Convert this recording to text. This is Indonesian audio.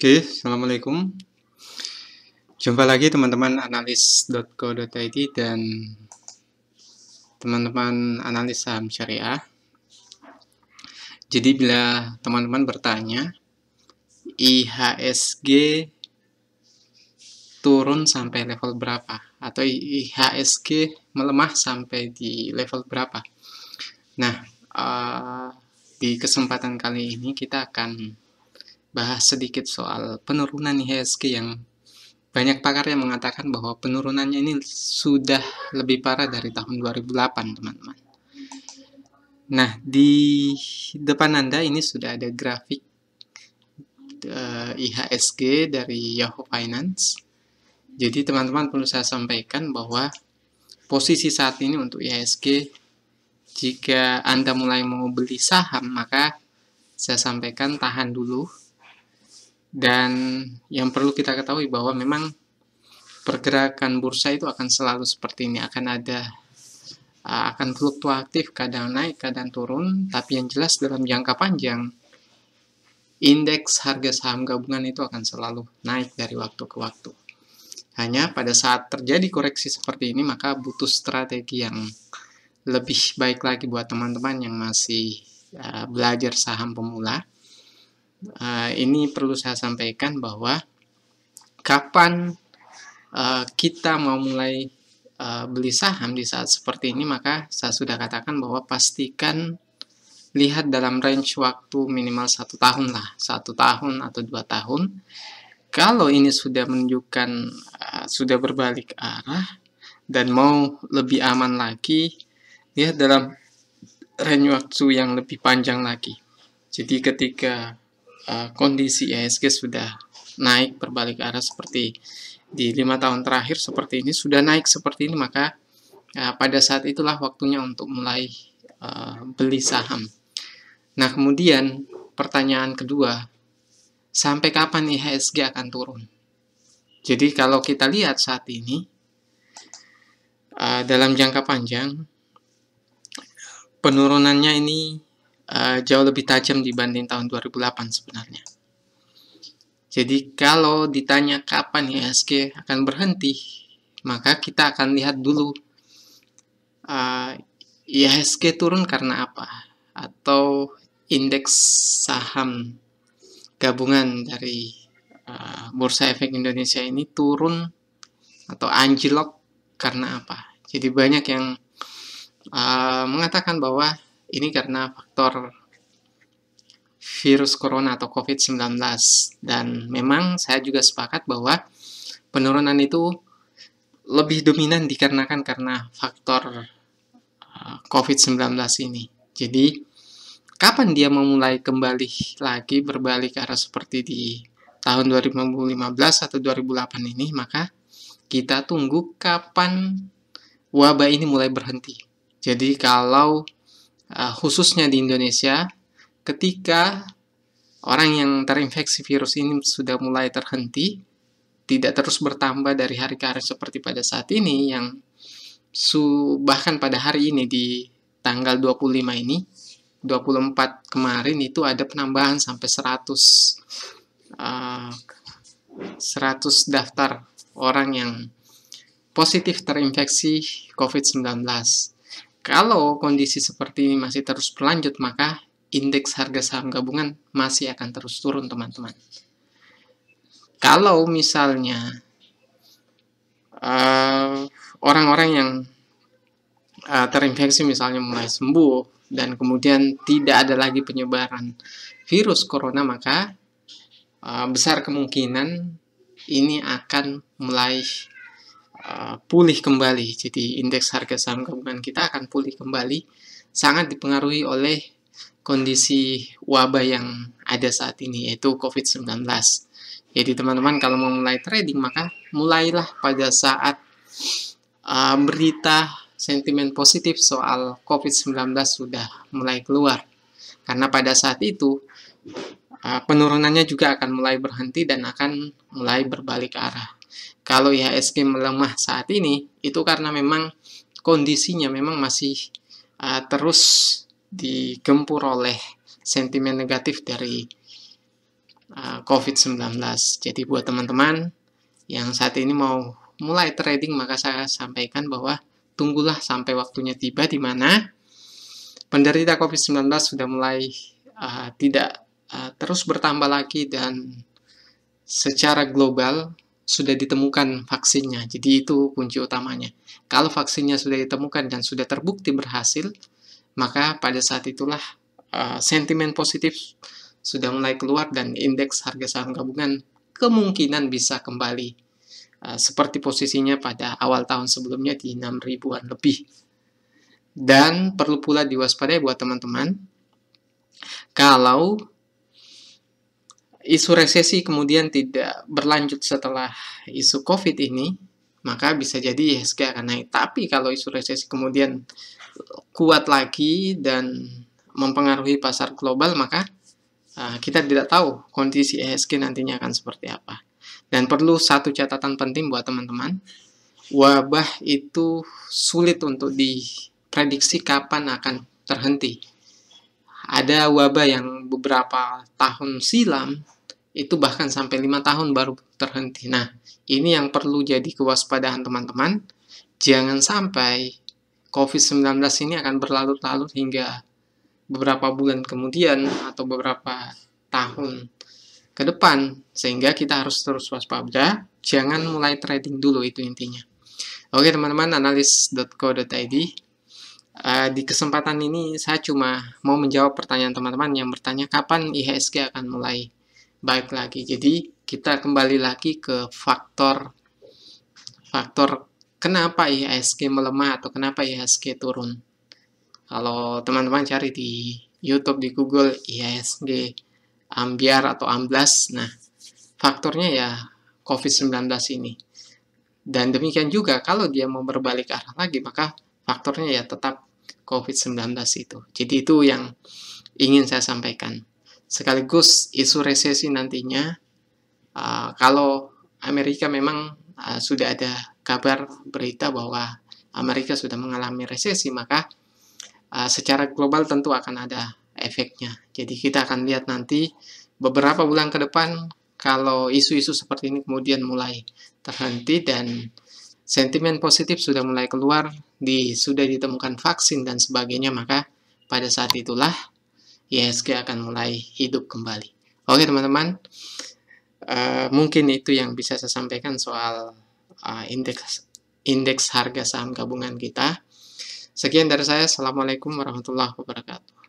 Oke, Assalamualaikum. Jumpa lagi teman-teman analis.co.id dan teman-teman analis saham syariah. Jadi bila teman-teman bertanya, IHSG turun sampai level berapa? Atau IHSG melemah sampai di level berapa? Nah, di kesempatan kali ini kita akan bahas sedikit soal penurunan IHSG yang banyak pakar yang mengatakan bahwa penurunannya ini sudah lebih parah dari tahun 2008, teman-teman. Nah, di depan Anda ini sudah ada grafik IHSG dari Yahoo Finance. Jadi, teman-teman perlu saya sampaikan bahwa posisi saat ini untuk IHSG, jika Anda mulai mau beli saham, maka saya sampaikan tahan dulu. Dan yang perlu kita ketahui bahwa memang pergerakan bursa itu akan selalu seperti ini, akan fluktuatif, kadang naik, kadang turun, tapi yang jelas dalam jangka panjang, indeks harga saham gabungan itu akan selalu naik dari waktu ke waktu. Hanya pada saat terjadi koreksi seperti ini, maka butuh strategi yang lebih baik lagi buat teman-teman yang masih belajar saham pemula. Ini perlu saya sampaikan bahwa kapan kita mau mulai beli saham di saat seperti ini, maka saya sudah katakan bahwa pastikan lihat dalam range waktu minimal 1 tahun lah, 1 tahun atau 2 tahun. Kalau ini sudah menunjukkan sudah berbalik arah dan mau lebih aman lagi, lihat dalam range waktu yang lebih panjang lagi. Jadi ketika kondisi IHSG sudah naik berbalik arah seperti di 5 tahun terakhir seperti ini, sudah naik seperti ini, maka pada saat itulah waktunya untuk mulai beli saham. Nah, kemudian pertanyaan kedua, sampai kapan IHSG akan turun? Jadi kalau kita lihat saat ini, dalam jangka panjang, penurunannya ini jauh lebih tajam dibanding tahun 2008 sebenarnya. Jadi kalau ditanya kapan IHSG akan berhenti, maka kita akan lihat dulu IHSG turun karena apa, atau indeks saham gabungan dari Bursa Efek Indonesia ini turun atau anjlok karena apa. Jadi banyak yang mengatakan bahwa ini karena faktor virus corona atau COVID-19, dan memang saya juga sepakat bahwa penurunan itu lebih dominan dikarenakan karena faktor COVID-19 ini. Jadi kapan dia memulai kembali lagi berbalik arah seperti di tahun 2015 atau 2008 ini, maka kita tunggu kapan wabah ini mulai berhenti. Jadi kalau khususnya di Indonesia, ketika orang yang terinfeksi virus ini sudah mulai terhenti, tidak terus bertambah dari hari ke hari seperti pada saat ini, yang bahkan pada hari ini di tanggal 25 ini, 24 kemarin itu ada penambahan sampai 100 daftar orang yang positif terinfeksi COVID-19. Kalau kondisi seperti ini masih terus berlanjut, maka indeks harga saham gabungan masih akan terus turun, teman-teman. Kalau misalnya orang-orang yang terinfeksi misalnya mulai sembuh dan kemudian tidak ada lagi penyebaran virus corona, maka besar kemungkinan ini akan mulai pulih kembali. Jadi indeks harga saham gabungan kita akan pulih kembali, sangat dipengaruhi oleh kondisi wabah yang ada saat ini, yaitu COVID-19. Jadi teman-teman kalau mau mulai trading, maka mulailah pada saat berita sentimen positif soal COVID-19 sudah mulai keluar. Karena pada saat itu penurunannya juga akan mulai berhenti dan akan mulai berbalik arah. Kalau IHSG melemah saat ini, itu karena memang kondisinya memang masih terus digempur oleh sentimen negatif dari COVID-19. Jadi buat teman-teman yang saat ini mau mulai trading, maka saya sampaikan bahwa tunggulah sampai waktunya tiba di mana penderita COVID-19 sudah mulai tidak terus bertambah lagi dan secara global sudah ditemukan vaksinnya. Jadi itu kunci utamanya. Kalau vaksinnya sudah ditemukan dan sudah terbukti berhasil, maka pada saat itulah sentimen positif sudah mulai keluar dan indeks harga saham gabungan kemungkinan bisa kembali seperti posisinya pada awal tahun sebelumnya di 6 ribuan lebih. Dan perlu pula diwaspadai buat teman-teman, kalau isu resesi kemudian tidak berlanjut setelah isu COVID ini, maka bisa jadi IHSG akan naik. Tapi kalau isu resesi kemudian kuat lagi dan mempengaruhi pasar global, maka kita tidak tahu kondisi IHSG nantinya akan seperti apa. Dan perlu satu catatan penting buat teman-teman, wabah itu sulit untuk diprediksi kapan akan terhenti. Ada wabah yang beberapa tahun silam itu bahkan sampai 5 tahun baru terhenti. Nah, ini yang perlu jadi kewaspadaan teman-teman. Jangan sampai COVID-19 ini akan berlarut-larut hingga beberapa bulan kemudian atau beberapa tahun ke depan, sehingga kita harus terus waspada. Jangan mulai trading dulu, itu intinya. Oke teman-teman, analis.co.id. Di kesempatan ini saya cuma mau menjawab pertanyaan teman-teman yang bertanya kapan IHSG akan mulai baik lagi. Jadi kita kembali lagi ke faktor kenapa IHSG melemah atau kenapa IHSG turun. Kalau teman-teman cari di YouTube, di Google, IHSG ambiar atau amblas, nah faktornya ya COVID-19 ini. Dan demikian juga kalau dia mau berbalik arah lagi, maka faktornya ya tetap COVID-19 itu. Jadi itu yang ingin saya sampaikan. Sekaligus isu resesi nantinya, kalau Amerika memang sudah ada kabar berita bahwa Amerika sudah mengalami resesi, maka secara global tentu akan ada efeknya. Jadi kita akan lihat nanti beberapa bulan ke depan, kalau isu-isu seperti ini kemudian mulai terhenti dan sentimen positif sudah mulai keluar, sudah ditemukan vaksin dan sebagainya, maka pada saat itulah IHSG akan mulai hidup kembali. Oke teman-teman, mungkin itu yang bisa saya sampaikan soal indeks harga saham gabungan kita. Sekian dari saya. Assalamualaikum warahmatullahi wabarakatuh.